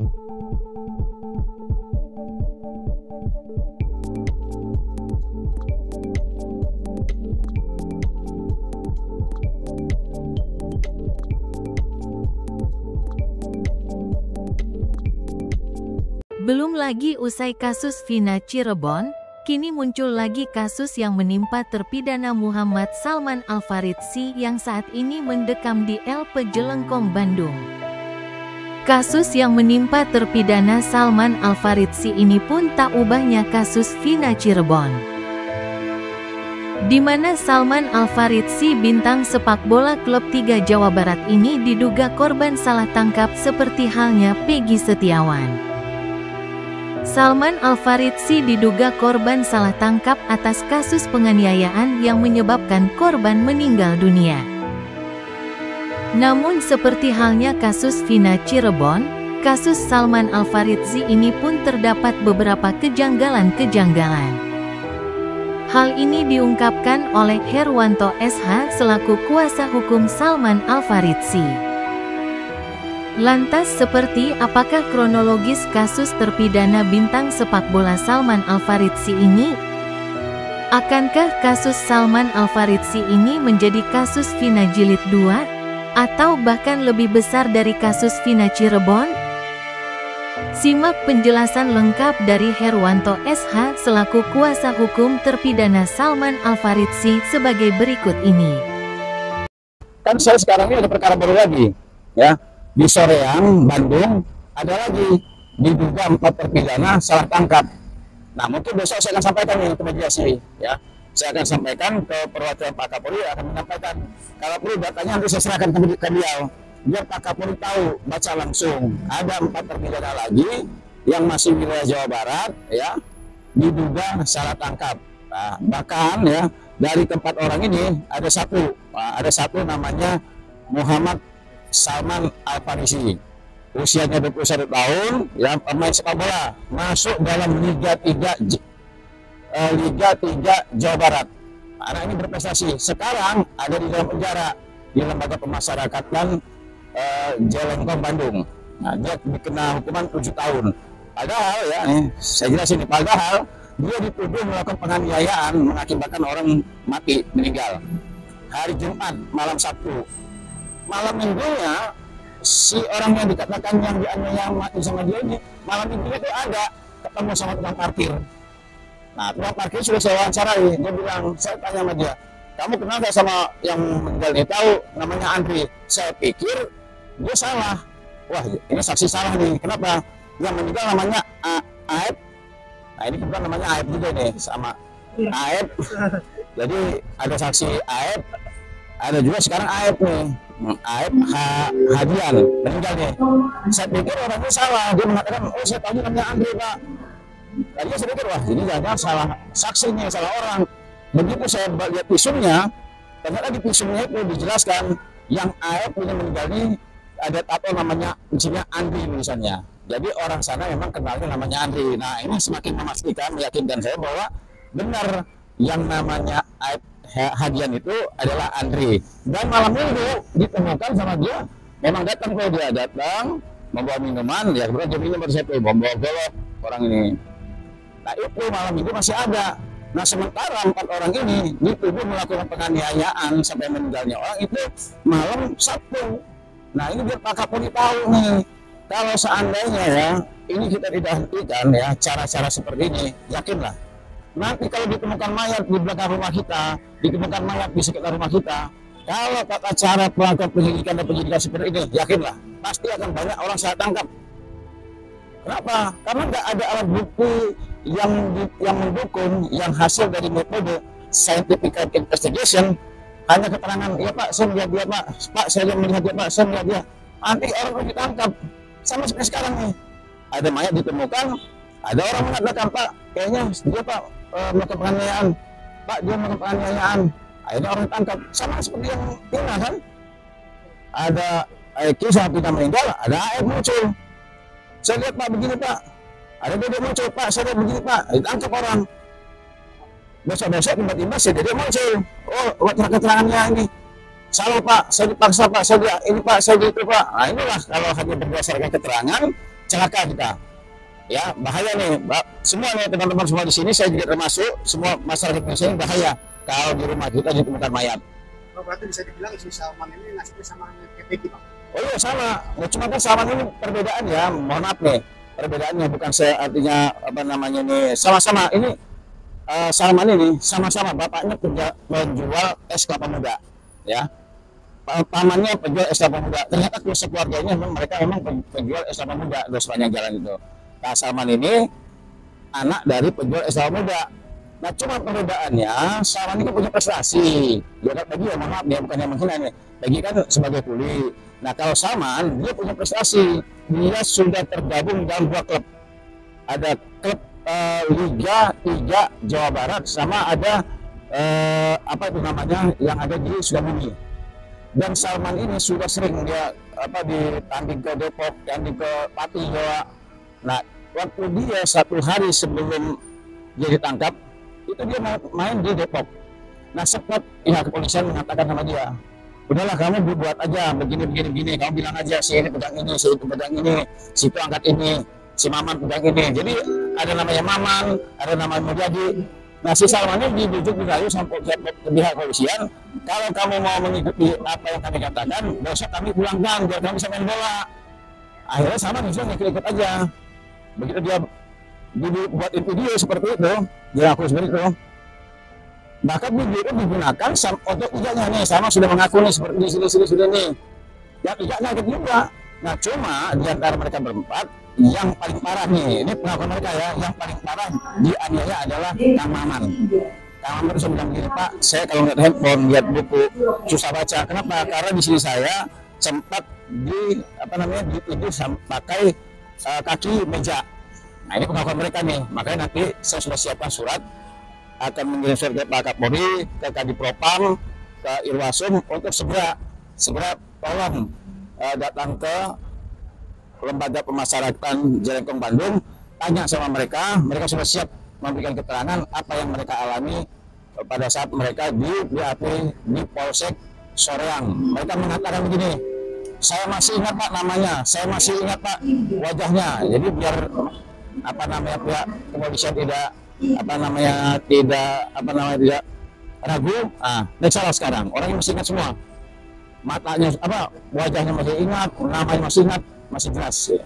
Belum lagi usai kasus Vina Cirebon, kini muncul lagi kasus yang menimpa terpidana Muhammad Salman Al-Faridzi yang saat ini mendekam di LP Jelengkong, Bandung. Kasus yang menimpa terpidana Salman Al-Faridzi ini pun tak ubahnya kasus Vina Cirebon, di mana Salman Al-Faridzi, bintang sepak bola klub 3 Jawa Barat ini diduga korban salah tangkap seperti halnya Peggy Setiawan. Salman Al-Faridzi diduga korban salah tangkap atas kasus penganiayaan yang menyebabkan korban meninggal dunia. Namun seperti halnya kasus Vina Cirebon, kasus Salman Al-Faridzi ini pun terdapat beberapa kejanggalan-kejanggalan. Hal ini diungkapkan oleh Herwanto SH selaku kuasa hukum Salman Al-Faridzi. Lantas seperti apakah kronologis kasus terpidana bintang sepak bola Salman Al-Faridzi ini? Akankah kasus Salman Al-Faridzi ini menjadi kasus Vina Jilid 2? Atau bahkan lebih besar dari kasus Vina Cirebon? Simak penjelasan lengkap dari Herwanto SH selaku kuasa hukum terpidana Salman Al-Faridzi sebagai berikut ini. Kan saya sekarang ini ada perkara baru lagi, ya. Di Soreang, Bandung, ada lagi diduga 4 terpidana salah tangkap. Nah, mungkin besok saya akan sampaikan ini ke mediasi, ya. Saya akan sampaikan ke perwakilan Pak Kapolri, akan menyampaikan. Kalau perlu datanya nanti saya serahkan ke beliau, biar Pak Kapolri tahu, baca langsung. Ada 4 terpidana lagi yang masih wilayah Jawa Barat, ya, diduga salah tangkap. Nah, bahkan ya dari tempat orang ini ada satu namanya Muhammad Salman Al-Faridzi, usianya 21 tahun, yang pemain sepak bola, masuk dalam Liga 3 Jawa Barat. Anak ini berprestasi, sekarang ada di dalam penjara di Lembaga Pemasyarakatan Jelengkong, Bandung. Nah, dia dikena hukuman 7 tahun. Padahal ya, saya jelasin, padahal dia dituduh melakukan penganiayaan mengakibatkan orang mati, meninggal. Hari Jumat, malam Sabtu. Malam minggunya si orang yang dikatakan yang dianiaya mati sama dia ini, malam minggunya itu ada ketemu sama tukang parkir. Nah, tukang parkir sudah saya wawancarai, dia bilang, saya tanya sama dia, kamu kenal gak sama yang meninggal ini? Tahu, namanya Andri. Saya pikir dia salah. Wah, ini saksi salah nih. Kenapa? Yang meninggal namanya Aib. Nah, ini kebetulan namanya Aib juga nih, sama Aib. Jadi ada saksi Aib, ada juga sekarang Aib nih. Aib Hadian meninggal nih. Saya pikir orangnya salah, dia mengatakan, oh saya tahu namanya Andre Pak. Tadinya saya pikir, wah ini jangan salah saksinya, salah orang. Begitu saya lihat visumnya, ternyata di visumnya itu dijelaskan yang Aib ini meninggal ini ada tato namanya isinya Andri tulisannya. Jadi orang sana memang kenalnya namanya Andri. Nah, ini semakin memastikan, meyakinkan saya bahwa benar yang namanya Aib Hadian itu adalah Andri. Dan malam minggu ditemukan sama dia, memang datang, kalau dia datang membawa minuman, ya kemudian dia minum baru saya membawa golok orang ini. Nah, itu malam minggu masih ada. Nah, sementara 4 orang ini dituduh melakukan penganiayaan sampai meninggalnya orang itu malam Sabtu. Nah, ini biar Pak Kapolri tahu nih, kalau seandainya ya ini kita tidak hentikan ya cara-cara seperti ini, yakinlah nanti kalau ditemukan mayat di belakang rumah kita, ditemukan mayat di sekitar rumah kita, kalau tata cara melakukan penyidikan dan penyidikan seperti ini, yakinlah pasti akan banyak orang saya tangkap. Kenapa? Karena nggak ada alat bukti yang mendukung, yang hasil dari metode scientific investigation. Hanya keterangan, ya Pak, saya melihat dia Pak, Pak saya melihat dia Pak, saya melihat dia. Nanti orang ditangkap. Sama seperti sekarang nih, ada mayat ditemukan, ada orang mengatakan, Pak, kayaknya dia Pak melakukan penganiayaan, Pak dia melakukan penganiayaan, akhirnya orang ditangkap. Sama seperti yang Tina kan, ada kisah Tina meninggal, ada AF muncul. Saya lihat Pak begini Pak, ada dia muncul, Pak saya lihat begini Pak, ditangkap orang. Besok-besok tiba-tiba dia muncul, oh keterangannya ini salah Pak, saya dipaksa Pak, saya ini Pak, saya gitu Pak. Nah inilah kalau hanya berdasarkan keterangan celaka kita. Ya, bahaya nih, semua nih teman-teman semua di sini, saya juga termasuk, semua masyarakat di sini bahaya kalau di rumah kita ditemukan mayat. Oh, berarti bisa dibilang si Salman ini nasibnya sama kayak Peggy, Bang? Oh iya sama, nah, cuma kan Salman ini perbedaan ya, mohon maaf nih, perbedaannya bukan artinya apa namanya nih, sama-sama ini Salman ini sama-sama bapaknya penjual es kelapa muda, ya. Pamannya penjual es kelapa muda. Ternyata keluarganya memang mereka memang penjual es kelapa muda di sepanjang jalan itu. Nah, Salman ini anak dari penjual es kelapa muda. Nah, cuma perbedaannya Salman ini kan punya prestasi. Ya kan Peggy ya, maaf ya, bukan yang menghina nih. Peggy kan sebagai kuli. Nah, kalau Salman dia punya prestasi. Dia sudah tergabung dalam 2 klub. Ada klub Liga 3 Jawa Barat, sama ada apa itu namanya yang ada di Sukabumi. Dan Salman ini sudah sering dia ditanding ke Depok, tanding ke Pati Jawa. Nah, waktu dia 1 hari sebelum dia ditangkap, itu dia main di Depok. Nah, sempat pihak kepolisian mengatakan sama dia, udahlah kamu buat aja begini, kamu bilang aja si ini pegang ini, si itu pegang ini, si itu angkat ini, si Maman pegang ini. Jadi ada namanya Maman, ada namanya Mujadi. Nah, si Salman ini dibujuk dirayu sampai ke pihak kepolisian, kalau kamu mau mengikuti apa yang kami katakan, besok kami pulangkan biar kami bisa main bola. Akhirnya Salman bisa ikut aja. Begitu dia dibuat video seperti itu, dia aku seperti itu. Bahkan video itu digunakan untuk ijazahnya nih, sama sudah mengaku nih seperti di sini sudah nih. Yang ijazahnya ikut juga. Nah, cuma di antara mereka berempat, yang paling parah nih, ini pengakuan mereka ya, yang paling parah dianiaya adalah Kang Maman. Kang Maman itu bilang begini, Pak, saya kalau lihat handphone, lihat buku, susah baca. Kenapa? Karena di sini saya sempat dituduh pakai kaki meja. Nah, ini pengakuan mereka nih, makanya nanti saya sudah siapkan surat, akan mengirim surat ke Pak Kapolri, ke Kadipropam, ke Irwasum untuk segera tolong datang ke Lembaga Pemasyarakatan Jelengkong Bandung, tanya sama mereka sudah siap memberikan keterangan apa yang mereka alami pada saat mereka di BAP di Polsek Soreang. Mereka mengatakan begini, saya masih ingat Pak namanya, saya masih ingat Pak wajahnya. Jadi biar pihak kepolisian tidak tidak ragu. Ini salah sekarang, orangnya masih ingat semua, matanya wajahnya masih ingat, namanya masih ingat, masih jelas ya.